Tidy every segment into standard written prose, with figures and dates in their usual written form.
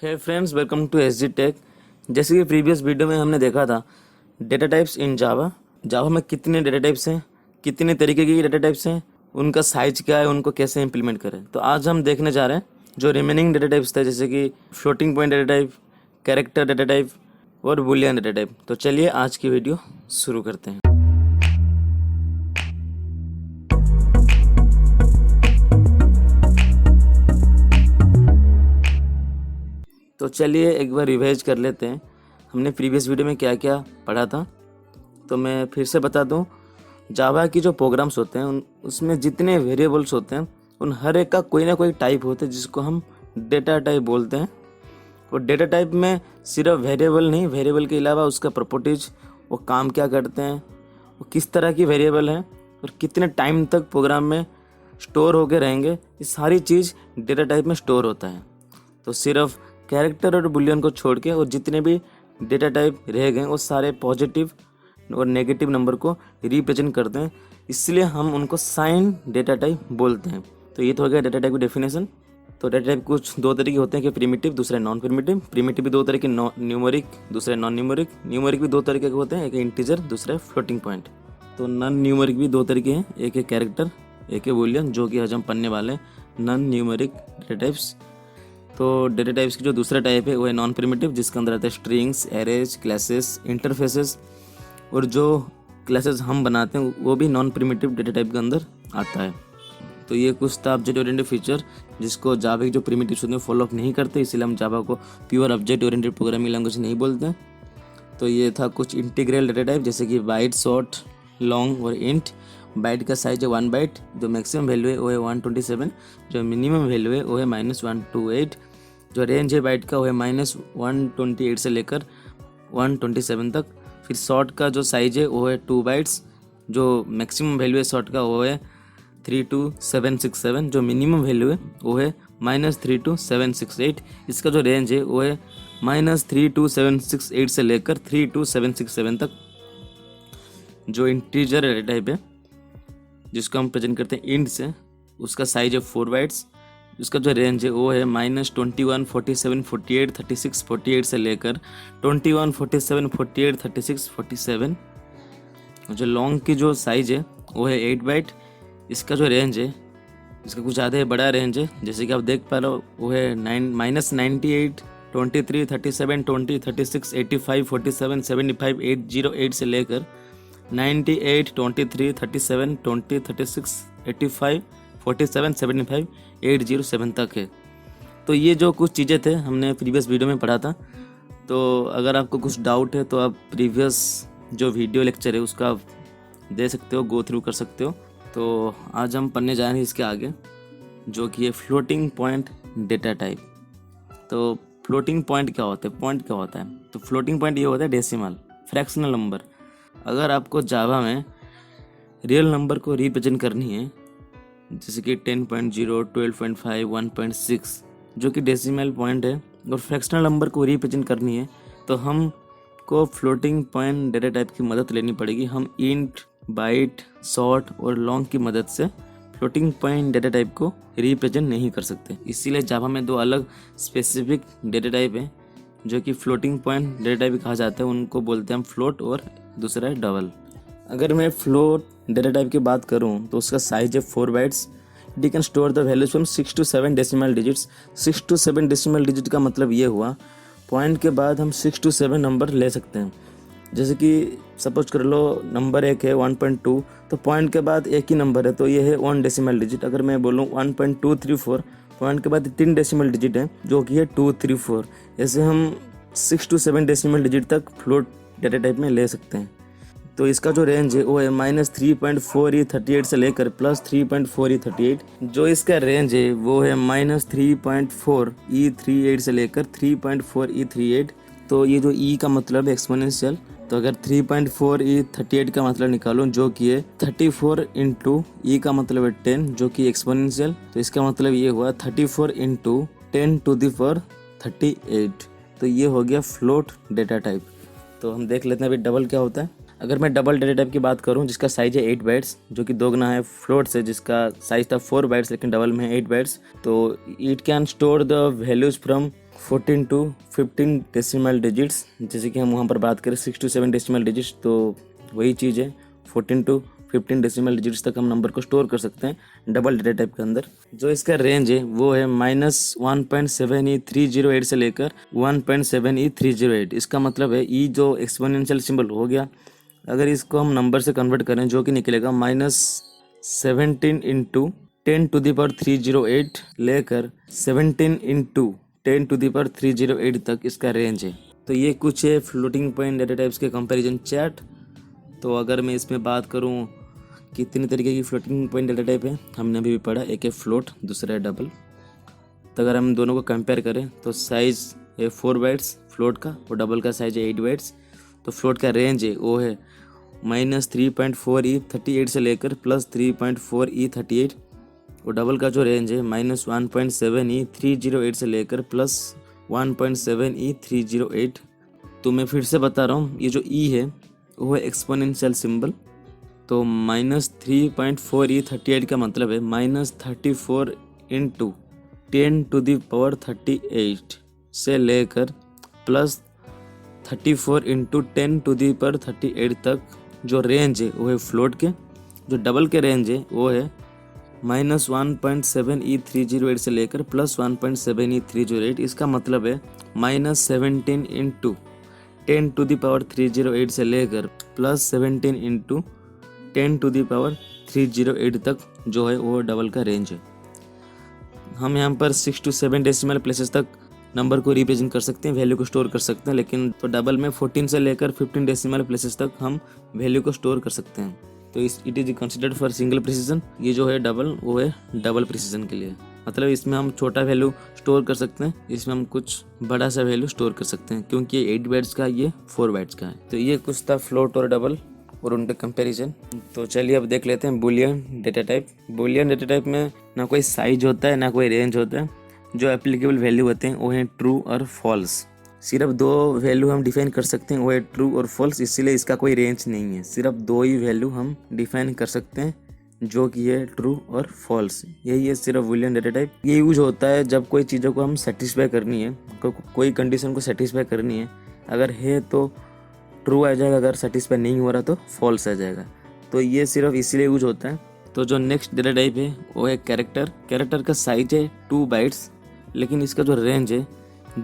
Hey friends, welcome to S G tech. जैसे कि previous video में हमने देखा था डेटा टाइप्स इन जावा। जावा में कितने डेटा टाइप्स हैं, कितने तरीके की डेटा टाइप्स हैं, उनका साइज क्या है, उनको कैसे इंप्लीमेंट करें। तो आज हम देखने जा रहे हैं जो रिमेनिंग डेटा टाइप्स थे, जैसे कि floating point data type, character data type और बुलियन डेटा टाइप। तो चलिए आज की वीडियो शुरू करते हैं। तो चलिए एक बार रिवाइज कर लेते हैं हमने प्रीवियस वीडियो में क्या क्या पढ़ा था। तो मैं फिर से बता दूं, जावा की जो प्रोग्राम्स होते हैं उसमें जितने वेरिएबल्स होते हैं उन हर एक का कोई ना कोई टाइप होता है जिसको हम डेटा टाइप बोलते हैं। और डेटा टाइप में सिर्फ वेरिएबल नहीं, वेरिएबल के अलावा उसका प्रॉपर्टीज, वो काम क्या करते हैं, वो किस तरह की वेरिएबल हैं और कितने टाइम तक प्रोग्राम में स्टोर होके रहेंगे, ये सारी चीज़ डेटा टाइप में स्टोर होता है। तो सिर्फ कैरेक्टर और बुलियन को छोड़ के और जितने भी डेटा टाइप रह गए वो सारे पॉजिटिव और नेगेटिव नंबर को रिप्रेजेंट करते हैं, इसलिए हम उनको साइन डेटा टाइप बोलते हैं। तो ये तो हो गया डेटा टाइप की डेफिनेशन। तो डेटा टाइप कुछ दो तरीके होते हैं कि प्रिमिटिव, दूसरे नॉन प्रिमिटिव। प्रिमिटिव भी दो तरह के, न्यूमेरिक, दूसरे नॉन न्यूमेरिक। न्यूमेरिक भी दो तरीके के होते हैं, एक है इंटीजर, दूसरा फ्लोटिंग पॉइंट। तो नॉन न्यूमेरिक भी दो तरीके हैं, एक है कैरेक्टर, एक है बुलियन, जो कि आज हम पढ़ने वाले हैं नॉन न्यूमेरिक डेटा टाइप्स। तो डेटा टाइप्स की जो दूसरा टाइप है वो है नॉन प्रिमिटिव, जिसके अंदर आते हैं स्ट्रिंग्स, एरेज, क्लासेस, इंटरफेसेस। और जो क्लासेस हम बनाते हैं वो भी नॉन प्रिमिटिव डेटा टाइप के अंदर आता है। तो ये कुछ था ऑब्जेक्ट ओरिएंटेड फीचर जिसको जावा की जो प्रिमिटिव्स होते हैं फॉलो अप नहीं करते, इसीलिए हम जावा को pure object oriented programming language नहीं बोलते। तो ये था कुछ इंटीग्रल डेटा टाइप, जैसे कि बाइट, शॉर्ट, लॉन्ग और इंट। बाइट का साइज है 1 बाइट, जो मैक्सिमम वैल्यू है वो है 127, जो मिनिमम वैल्यू है वो है -128, जो रेंज है बाइट का वो है -128 से लेकर 127 तक। फिर शॉर्ट का जो साइज है वो है 2 बाइट्स, जो मैक्सिमम वैल्यू है शॉर्ट का वो है 32767, जो मिनिमम वैल्यू है वो है -32768। इसका जो रेंज है वो है -32768 से लेकर 32767 तक। जो इंटीजर डेटा टाइप है जिसको हम प्रेजेंट करते हैं इंट से, उसका साइज है 4 बाइट्स। उसका जो रेंज है वो है -21 47 48 36 48 से लेकर 21 47 48 36 47। जो लॉन्ग की जो साइज है वो है 8 बाइट। इसका जो रेंज है, इसका कुछ ज़्यादा बड़ा रेंज है, जैसे कि आप देख पा रहे हो वो है -98 23 37 20 36 85 47 75 808 से लेकर 98 23 37 20 36 85 47 75 807 तक है। तो ये जो कुछ चीज़ें थे हमने प्रीवियस वीडियो में पढ़ा था। तो अगर आपको कुछ डाउट है तो आप प्रीवियस जो वीडियो लेक्चर है उसका आप दे सकते हो, गो थ्रू कर सकते हो। तो आज हम पढ़ने जा रहे हैं इसके आगे, जो कि है फ्लोटिंग पॉइंट डेटा टाइप। तो फ्लोटिंग पॉइंट क्या होता है, पॉइंट क्या होता है? तो फ्लोटिंग पॉइंट ये होता है डेसिमल, फ्रैक्शनल नंबर। अगर आपको जावा में रियल नंबर को रिप्रेजेंट करनी है, जैसे कि 10.0, 12.5, 1.6, जो कि डेसिमल पॉइंट है, और फ्रैक्शनल नंबर को रिप्रेजेंट करनी है तो हम को फ्लोटिंग पॉइंट डेटा टाइप की मदद लेनी पड़ेगी। हम इंट, बाइट, शॉर्ट और लॉन्ग की मदद से फ्लोटिंग पॉइंट डेटा टाइप को रिप्रेजेंट नहीं कर सकते। इसीलिए जावा में दो अलग स्पेसिफिक डेटा टाइप है जो कि फ्लोटिंग पॉइंट डेटा टाइप कहा जाता है। उनको बोलते हैं हम फ्लोट, और दूसरा है डबल। अगर मैं फ्लोट डेटा टाइप की बात करूं तो उसका साइज है 4 bytes. D can store the values from 6 to 7 decimal digits. 6 to 7 decimal digit का मतलब ये हुआ पॉइंट के बाद हम 6 to 7 नंबर ले सकते हैं। जैसे कि सपोज कर लो नंबर एक है 1.2, तो पॉइंट के बाद एक ही नंबर है तो ये है 1 डेसिमल डिजिट। अगर मैं बोलूँ 1.234, पॉइंट के बाद 3 डेसिमल डिजिट है जो कि है 234। ऐसे हम 6 to 7 डेसिमल डिजिट तक फ्लोट डेटा टाइप में ले सकते हैं। तो इसका जो रेंज है वो है -3.4E38 से लेकर +3.4E38। जो इसका रेंज है वो है -3.4E38 से लेकर 3.4E38। तो ये जो E का मतलब है एक्सपोनेंशियल, तो अगर 3.4E38 का मतलब निकालो जो कि है 34 इंटू E का मतलब है 10 जो कि एक्सपोनेंशियल, तो इसका मतलब ये हुआ 34 इंटू 10⁻38। तो ये हो गया फ्लोट डेटा टाइप। तो हम देख लेते हैं अभी डबल क्या होता है। अगर मैं डबल डेटा टाइप की बात करूं जिसका साइज है 8 बाइट्स, जो कि दोगुना है फ्लोट से जिसका साइज था 4 बाइट्स लेकिन डबल में है 8 बाइट्स। तो it can store the values from 14 to 15 decimal digits, जैसे कि हम वहाँ पर बात करें 6 to 7 डेसिमल डिजिट्स, तो वही चीज़ है 14 to 15 डेसिमल डिजिट्स तक हम नंबर को स्टोर कर सकते हैं डबल डेटा टाइप के अंदर। जो इसका रेंज है वो है -1.7E308 से लेकर 1.7E308। इसका मतलब है ई जो एक्सपोनेंशियल सिंबल हो गया, अगर इसको हम नंबर से कन्वर्ट करें जो कि निकलेगा -17 इंटू 10⁻308 लेकर 17 इंटू 10⁻308 तक इसका रेंज है। तो ये कुछ है फ्लोटिंग पॉइंट डेटा टाइप्स के कंपैरिजन चार्ट। तो अगर मैं इसमें बात करूँ कितने तरीके की फ्लोटिंग पॉइंट डेटा टाइप है, हमने अभी भी पढ़ा, एक है फ्लोट, दूसरा है डबल। तो अगर हम दोनों को कंपेयर करें तो साइज़ है 4 बाइट्स फ्लोट का और डबल का साइज़ है 8 बाइट्स। तो फ्लोट का रेंज है वो है -3.4E38 से लेकर +3.4E38 और डबल का जो रेंज है -1.7E308 से लेकर +1.7E308। तो मैं फिर से बता रहा हूँ, ये जो ई है वो है एक्सपोनेंशियल सिंबल। तो -3.4E38 का मतलब है -34 इंटू 10⁻38 से लेकर +34 इंटू 10⁻38 तक जो रेंज है वो है फ्लोट के। जो डबल के रेंज है वो है -1.7E308 से लेकर +1.7E308। इसका मतलब है -17 इंटू 10⁻308 से लेकर +17 इंटू 10⁻308 तक जो है वो डबल का रेंज है। हम यहाँ पर 6 to 7 डेसिमल प्लेसेस तक नंबर को रिप्रेजेंट कर सकते हैं, वैल्यू को स्टोर कर सकते हैं, लेकिन तो डबल में 14 से लेकर 15 डेसिमल प्लेसेस तक हम वैल्यू को स्टोर कर सकते हैं। तो it is considered for single precision. ये जो है डबल वो है डबल प्रिसीजन के लिए, मतलब इसमें हम छोटा वैल्यू स्टोर कर सकते हैं, इसमें हम कुछ बड़ा सा वैल्यू स्टोर कर सकते हैं, क्योंकि ये 8 बाइट्स का, ये 4 बाइट्स का है। तो ये कुछ था फ्लोट और डबल और उनके कंपैरिजन। तो चलिए अब देख लेते हैं Boolean data type. Boolean data type में ना कोई साइज होता है ना कोई रेंज होता है। जो एप्लीकेबल वैल्यू होते हैं वो हैं ट्रू और फॉल्स। सिर्फ 2 वैल्यू हम डिफाइन कर सकते हैं, वो है ट्रू और फॉल्स, इसीलिए इसका कोई रेंज नहीं है। सिर्फ 2 ही वैल्यू हम डिफाइन कर सकते हैं, जो कि है ट्रू और फॉल्स। यही है सिर्फ बुलियन डेटा टाइप। ये यूज होता है जब कोई चीज़ों को हम सेटिस्फाई करनी है, कोई कंडीशन को सेटिस्फाई करनी है। अगर है तो ट्रू आ जाएगा, अगर सेटिस्फाई नहीं हो रहा तो फॉल्स आ जाएगा। तो ये सिर्फ इसीलिए यूज होता है। तो जो नेक्स्ट डेटा टाइप है वो है कैरेक्टर। कैरेक्टर का साइज है 2 बाइट्स, लेकिन इसका जो रेंज है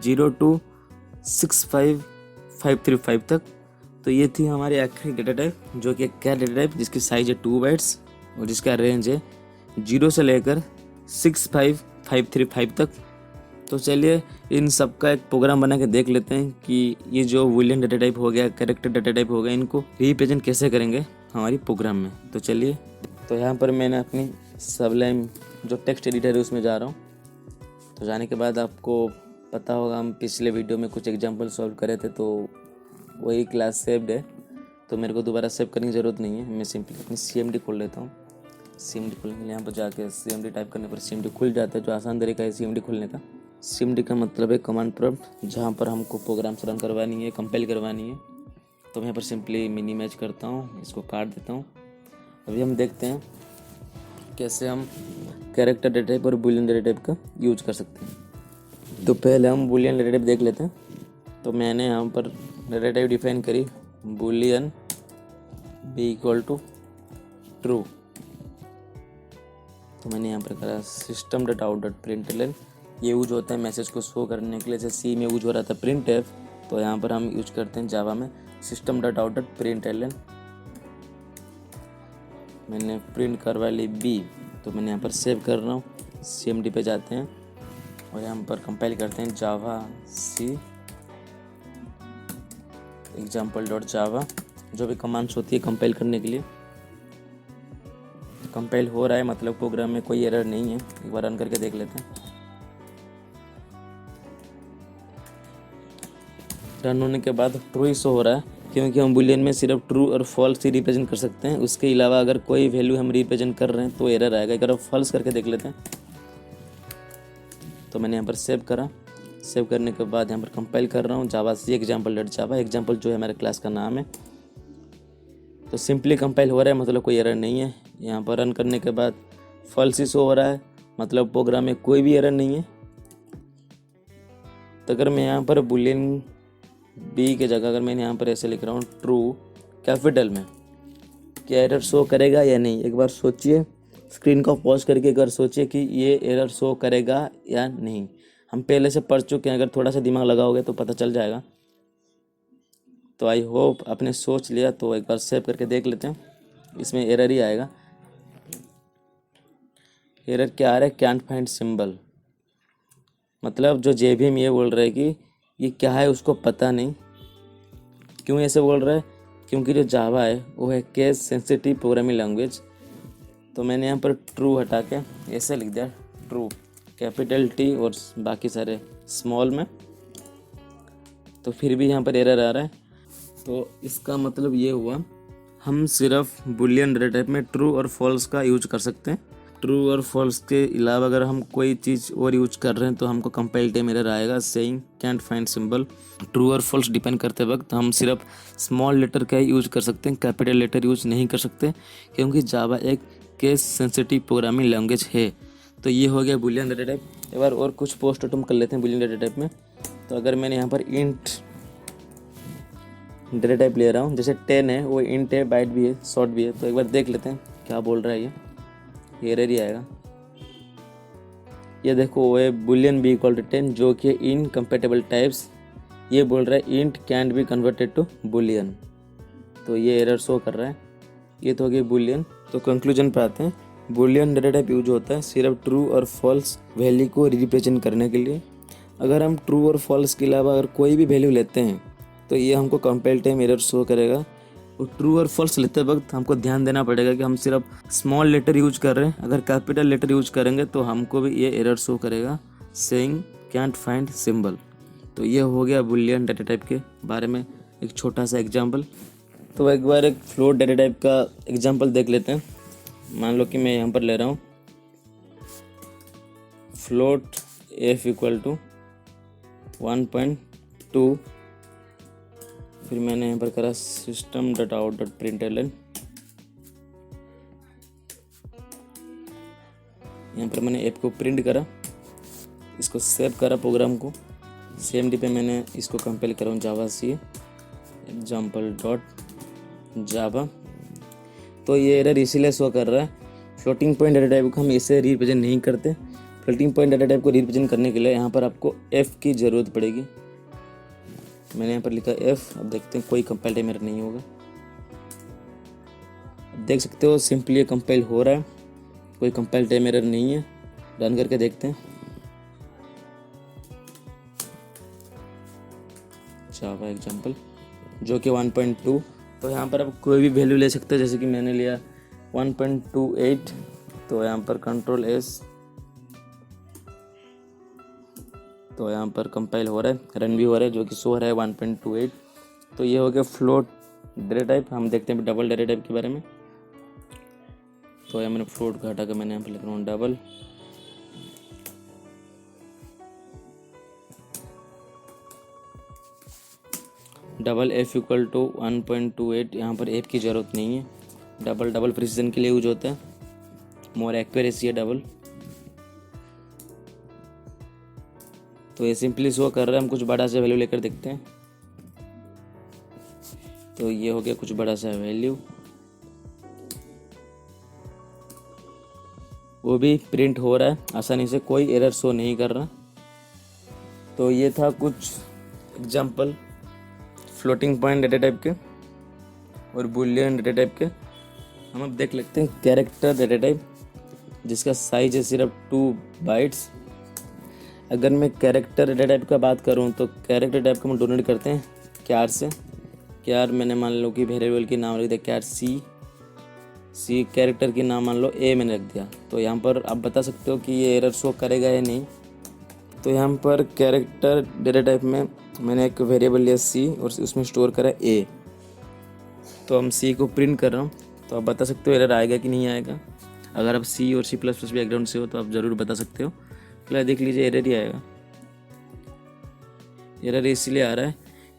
0 to 65535 तक। तो ये थी हमारी आखिरी डेटा टाइप, जो कि कैर डेटा टाइप, जिसकी साइज है 2 बाइट्स और जिसका रेंज है 0 से लेकर 65535 तक। तो चलिए इन सब का एक प्रोग्राम बना के देख लेते हैं कि ये जो बुलियन डेटा टाइप हो गया, कैरेक्टर डेटा टाइप हो गया, इनको रिप्रेजेंट कैसे करेंगे हमारी प्रोग्राम में। तो चलिए, तो यहाँ पर मैंने अपनी सबलाइम जो टेक्स्ट एडिटर है उसमें जा रहा हूँ। तो जाने के बाद आपको पता होगा हम पिछले वीडियो में कुछ एग्जांपल सॉल्व करे थे, तो वही क्लास सेव्ड है, तो मेरे को दोबारा सेव करने की ज़रूरत नहीं है। मैं सिंपली अपनी CMD खोल लेता हूँ। CMD खोलने के लिए यहाँ पर जाके CMD टाइप करने पर CMD खुल जाता है, जो आसान तरीका है CMD खोलने का। CMD का मतलब है कमांड प्रॉम्प्ट, जहाँ पर हमको प्रोग्राम्स रन करवानी है, कंपाइल करवानी है। तो मैं यहाँ पर सिंपली मिनिमाइज करता हूँ, इसको काट देता हूँ। अभी हम देखते हैं कैसे हम कैरेक्टर डेटा टाइप और बुलियन डेटा टाइप का यूज कर सकते हैं। तो पहले हम बुलियन डेटा टाइप देख लेते हैं। तो मैंने यहाँ पर डेटा टाइप डिफाइन करी, बुलियन b = ट्रू। तो मैंने यहाँ पर करा system.out.println। ये यूज होता है मैसेज को शो करने के लिए, जैसे सी में यूज हो रहा था printf, तो यहाँ पर हम यूज करते हैं जावा में system.out.println। मैंने प्रिंट करवा ली b, तो मैंने यहाँ पर सेव कर रहा हूँ। CMD पे जाते हैं और यहाँ पर कंपाइल करते हैं जावा सी example.java। जो भी कमांड्स होती है कंपाइल करने के लिए, कंपाइल हो रहा है, मतलब प्रोग्राम में कोई एरर नहीं है। एक बार रन करके देख लेते हैं। रन होने के बाद ट्रू ही शो हो रहा है, क्योंकि हम बुलियन में सिर्फ ट्रू और फॉल्स ही रिप्रेजेंट कर सकते हैं। उसके अलावा अगर कोई वैल्यू हम रिप्रेजेंट कर रहे हैं तो एरर आएगा। एक बार फॉल्स करके देख लेते हैं। तो मैंने यहाँ पर सेव करा। सेव करने के बाद यहाँ पर कंपाइल कर रहा हूँ जावा सी example.java। एग्जाम्पल जो है हमारे क्लास का नाम है। तो सिंपली कंपाइल हो रहा है, मतलब कोई एरर नहीं है। यहाँ पर रन करने के बाद फॉल्स ही शो हो रहा है, मतलब प्रोग्राम में कोई भी एरर नहीं है। तो अगर मैं यहाँ पर बुलियन बी की जगह अगर मैं यहाँ पर ऐसे लिख रहा हूँ ट्रू कैपिटल में, क्या एरर शो करेगा या नहीं? एक बार सोचिए, स्क्रीन को पॉज करके एक बार सोचिए कि ये एरर शो करेगा या नहीं। हम पहले से पढ़ चुके हैं, अगर थोड़ा सा दिमाग लगाओगे तो पता चल जाएगा। तो आई होप आपने सोच लिया, तो एक बार सेव करके देख लेते हैं। इसमें एरर ही आएगा। एरर क्या आ रहा है? Can't find symbol. मतलब जो जेवीएम ये बोल रहा है कि ये क्या है उसको पता नहीं। क्यों ऐसे बोल रहा है? क्योंकि जो जावा है वो है केस सेंसिटिव प्रोग्रामिंग लैंग्वेज। तो मैंने यहाँ पर ट्रू हटा के ऐसे लिख दिया ट्रू, कैपिटल टी और बाकी सारे स्मॉल में। तो फिर भी यहाँ पर एरर आ रहा है। तो इसका मतलब ये हुआ, हम सिर्फ बुलियन डेटा टाइप में ट्रू और फॉल्स का यूज कर सकते हैं। ट्रू और फॉल्स के अलावा अगर हम कोई चीज़ और यूज कर रहे हैं तो हमको कंपाइल टाइम एरर आएगा saying can't find symbol. True और फॉल्स डिपेंड करते वक्त हम सिर्फ स्मॉल लेटर का ही यूज कर सकते हैं, कैपिटल लेटर यूज नहीं कर सकते, क्योंकि जावा एक केस सेंसिटिव प्रोग्रामिंग लैंग्वेज है। तो ये हो गया बुलियन डेटा टाइप। एक बार और कुछ पोस्टमार्टम कर लेते हैं बुलियन डेटा टाइप में। तो अगर मैंने यहाँ पर इंट डेटा टाइप ले रहा हूँ, जैसे 10 है वो इंट है, बाइट भी है, शॉर्ट भी है। तो एक बार देख लेते हैं क्या बोल रहा है ये एरर ही आएगा। ये देखो वो है बुलियन बी इक्वल टू 10 जो कि इनकम्पेटेबल टाइप्स, ये बोल रहा है int can't be converted to boolean. तो ये एरर शो कर रहा है। ये तो हो गई बुलियन। तो कंक्लूजन पे आते हैं। बुलियन डेटा टाइप यूज होता है सिर्फ ट्रू और फॉल्स वैल्यू को रिप्रेजेंट करने के लिए। अगर हम ट्रू और फॉल्स के अलावा अगर कोई भी वैल्यू लेते हैं तो ये हमको कंपाइल टाइम एरर शो करेगा। और ट्रू और फॉल्स लेते वक्त हमको ध्यान देना पड़ेगा कि हम सिर्फ स्मॉल लेटर यूज कर रहे हैं। अगर कैपिटल लेटर यूज करेंगे तो हमको भी ये एरर शो करेगा सेइंग कैंट फाइंड सिंबल। तो ये हो गया बुलियन डेटा टाइप के बारे में एक छोटा सा एग्जाम्पल। तो एक बार एक फ्लोट डेटा टाइप का एग्जाम्पल देख लेते हैं। मान लो कि मैं यहाँ पर ले रहा हूँ फ्लोट f इक्वल टू 1.2, फिर मैंने यहाँ पर करा system dot out dot println. यहाँ पर मैंने ऐप को प्रिंट करा, इसको सेव करा प्रोग्राम को। CMD पे मैंने इसको कंपाइल करा हूँ जावा सी एग्जाम्पल डॉट जावा। तो ये एरर इसीलिए शो कर रहा है, फ्लोटिंग पॉइंट डेटा टाइप को हम इसे रिप्रेजेंट नहीं करते। फ्लोटिंग पॉइंट डेटा टाइप को रिप्रेजेंट करने के लिए यहाँ पर आपको f की ज़रूरत पड़ेगी। मैंने यहाँ पर लिखा f। अब देखते हैं कोई कंपाइल टाइम एरर नहीं होगा। देख सकते हो सिंपली कंपाइल हो रहा है, कोई कंपाइल टाइम एरर नहीं है। रन करके देखते हैं जावा एग्जाम्पल जो कि 1.2। तो यहाँ पर आप कोई भी वैल्यू ले सकते हो, जैसे कि मैंने लिया 1.28। तो यहाँ पर कंट्रोल S, तो यहाँ पर कंपाइल हो रहा है, रन भी हो रहा है, जो कि शो हो रहा है 1.28। तो ये हो गया फ्लोट डेटा टाइप। हम देखते हैं डबल डेटा टाइप के बारे में। तो यहाँ मैंने फ्लोट का हटा कर मैंने यहाँ पर लिख रहा हूँ double. Double f equal to 1.28। यहाँ पर f की ज़रूरत नहीं है। डबल प्रिसीजन के लिए यूज होता है, मोर एक्यूरेसी है डबल। तो ये सिंपली शो कर रहा है। हम कुछ बड़ा सा वैल्यू लेकर देखते हैं। तो ये हो गया कुछ बड़ा सा वैल्यू, वो भी प्रिंट हो रहा है आसानी से, कोई एरर शो नहीं कर रहा। तो ये था कुछ example floating point data type के और बुलियन डेटा टाइप के। हम अब देख लेते हैं कैरेक्टर डेटा टाइप, जिसका साइज है सिर्फ 2 बाइट्स। अगर मैं कैरेक्टर डेटा टाइप का बात करूं तो कैरेक्टर टाइप को हम डोनेट करते हैं क्यार से। क्यार मैंने मान लो कि वेरिएबल की नाम रख दिया क्यार सी, कैरेक्टर की नाम मान लो a मैंने रख दिया। तो यहाँ पर आप बता सकते हो कि ये एरर शो करेगा या नहीं। तो यहाँ पर कैरेक्टर डेटा टाइप में मैंने एक वेरिएबल लिया c और उसमें स्टोर करा a। तो हम c को प्रिंट कर रहा हूँ, तो आप बता सकते हो एरर आएगा कि नहीं आएगा। अगर आप C और C++ बैकग्राउंड से हो तो आप ज़रूर बता सकते हो। फिलहाल देख लीजिए एरर ही आएगा। एरर इसलिए आ रहा है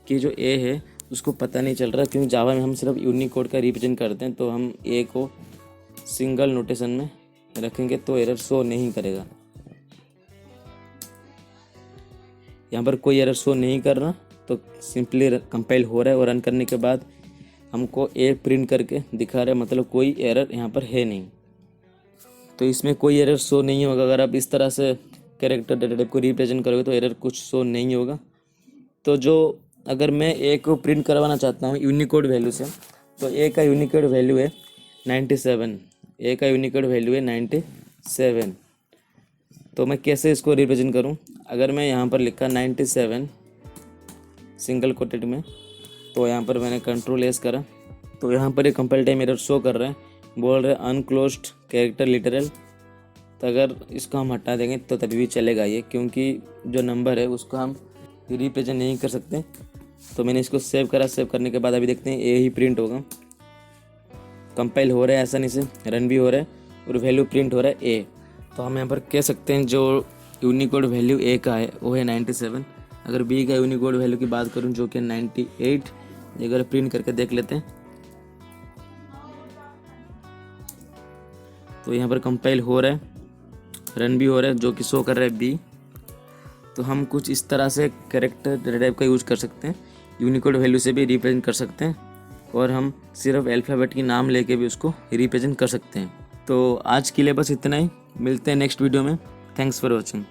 कि जो a है उसको पता नहीं चल रहा, क्योंकि जावा में हम सिर्फ यूनिकोड का रिप्रेजेंट करते हैं। तो हम a को सिंगल नोटेशन में रखेंगे तो एरर शो नहीं करेगा। यहाँ पर कोई एरर शो नहीं कर रहा, तो सिंपली कंपाइल हो रहा है और रन करने के बाद हमको ए प्रिंट करके दिखा रहा है, मतलब कोई एरर यहाँ पर है नहीं। तो इसमें कोई एरर शो नहीं होगा। अगर आप इस तरह से कैरेक्टर डेटा टाइप को रिप्रेजेंट करोगे तो एरर कुछ शो नहीं होगा। तो जो अगर मैं ए को प्रिंट करवाना चाहता हूँ यूनिकोड वैल्यू से, तो ए का यूनिकोड वैल्यू है 97, ए का यूनिकोड वैल्यू है 97। तो मैं कैसे इसको रिप्रेजेंट करूँ? अगर मैं यहाँ पर लिखा 97 सिंगल कोटेड में, तो यहाँ पर मैंने कंट्रोल एस करा, तो यहाँ पर ये कंपाइल टाइम एरर शो कर रहा है, बोल रहे अनक्लोज्ड कैरेक्टर लिटरल। तो अगर इसको हम हटा देंगे तो तभी भी चलेगा ये, क्योंकि जो नंबर है उसको हम रिप्रेजेंट नहीं कर सकते। तो मैंने इसको सेव करा, सेव करने के बाद अभी देखते हैं ए ही प्रिंट होगा। कंपाइल हो रहा है आसानी से, रन भी हो रहा है और वैल्यू प्रिंट हो रहा है ए। तो हम यहाँ पर कह सकते हैं जो यूनिकोड वैल्यू ए का है वो है 97। अगर बी का यूनिकोड वैल्यू की बात करूँ जो कि 98, अगर प्रिंट करके देख लेते हैं तो यहाँ पर कंपाइल हो रहा है, रन भी हो रहा है, जो कि शो कर रहा है बी। तो हम कुछ इस तरह से कैरेक्टर डेटा टाइप का यूज़ कर सकते हैं, यूनिकोड वैल्यू से भी रिप्रेजेंट कर सकते हैं, और हम सिर्फ अल्फ़ाबेट की नाम लेके भी उसको रिप्रेजेंट कर सकते हैं। तो आज के लिए बस इतना ही, मिलते हैं नेक्स्ट वीडियो में। Thanks for watching.